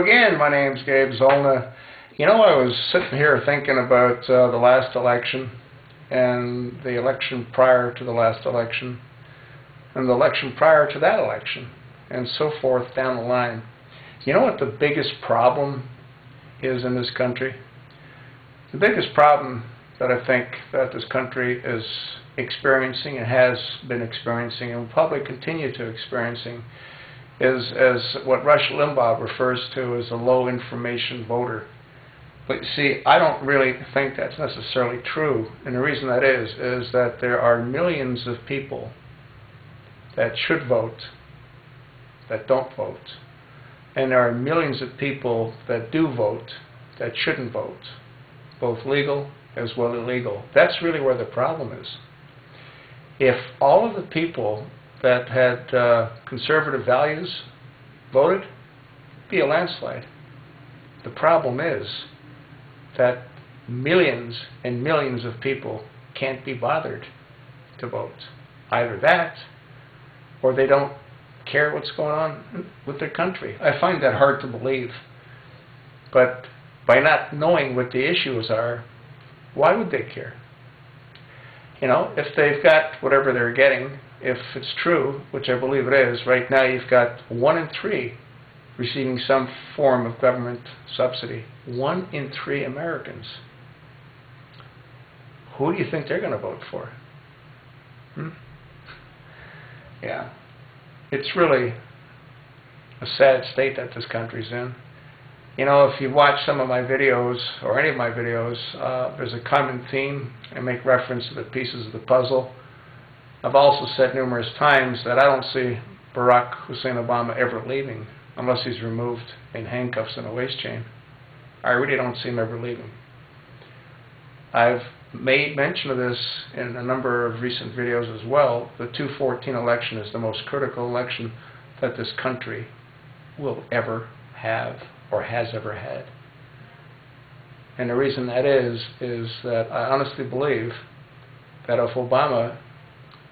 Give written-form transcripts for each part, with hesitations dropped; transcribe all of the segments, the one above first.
Again, my name's Gabe Zollner. You know, I was sitting here thinking about the last election and the election prior to the last election and the election prior to that election and so forth down the line. You know what the biggest problem is in this country? The biggest problem that I think that this country is experiencing and has been experiencing and will probably continue to experiencing is as what Rush Limbaugh refers to as a low information voter. But you see, I don't really think that's necessarily true, and the reason that is that there are millions of people that should vote that don't vote, and there are millions of people that do vote that shouldn't vote, both legal as well as illegal. That's really where the problem is. If all of the people that had conservative values voted, it'd be a landslide. The problem is that millions and millions of people can't be bothered to vote. Either that, or they don't care what's going on with their country. I find that hard to believe. But by not knowing what the issues are, why would they care? You know, if they've got whatever they're getting, if it's true, which I believe it is, right now you've got 1 in 3 receiving some form of government subsidy. 1 in 3 Americans. Who do you think they're going to vote for? Yeah. It's really a sad state that this country's in. You know, if you watch some of my videos, or any of my videos, there's a common theme. I make reference to the pieces of the puzzle. I've also said numerous times that I don't see Barack Hussein Obama ever leaving unless he's removed in handcuffs and a waist chain. I really don't see him ever leaving. I've made mention of this in a number of recent videos as well. The 2014 election is the most critical election that this country will ever have or has ever had. And the reason that is that I honestly believe that if Obama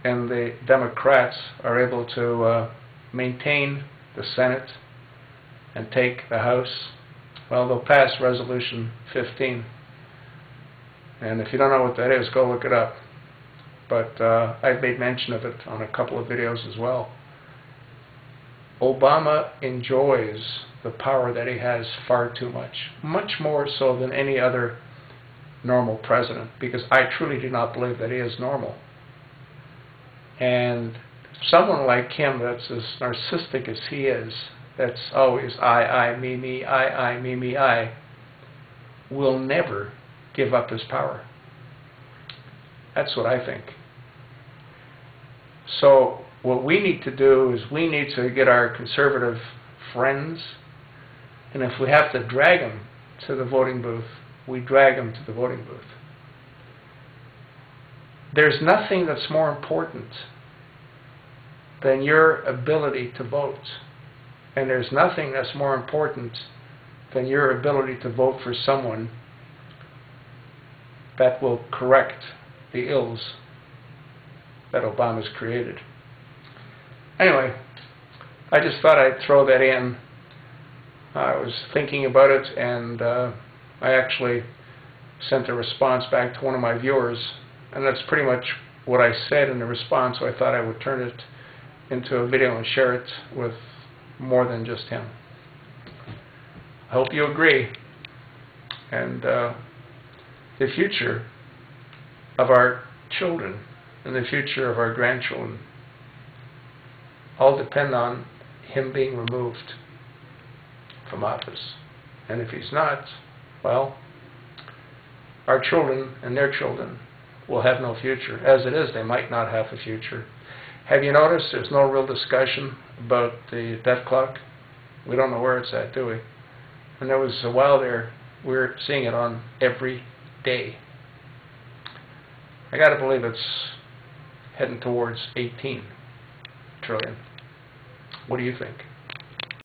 and the Democrats are able to maintain the Senate and take the House, well, they'll pass Resolution 15. And if you don't know what that is, go look it up. But I've made mention of it on a couple of videos as well. Obama enjoys the power that he has far too much more so than any other normal president, because I truly do not believe that he is normal. And someone like him that's as narcissistic as he is, that's always I, me, I, me, I, will never give up his power. That's what I think. So what we need to do is we need to get our conservative friends, and if we have to drag them to the voting booth, we drag them to the voting booth. There's nothing that's more important than your ability to vote. And there's nothing that's more important than your ability to vote for someone that will correct the ills that Obama's created. Anyway, I just thought I'd throw that in. I was thinking about it, and I actually sent a response back to one of my viewers, and that's pretty much what I said in the response, so I thought I would turn it into a video and share it with more than just him. I hope you agree. And the future of our children and the future of our grandchildren all depend on him being removed from office. And if he's not, well, our children and their children will have no future. As it is, they might not have a future. Have you noticed there's no real discussion about the death clock? We don't know where it's at, do we? And there was a while there, we were seeing it on every day. I got to believe it's heading towards 18 trillion. What do you think?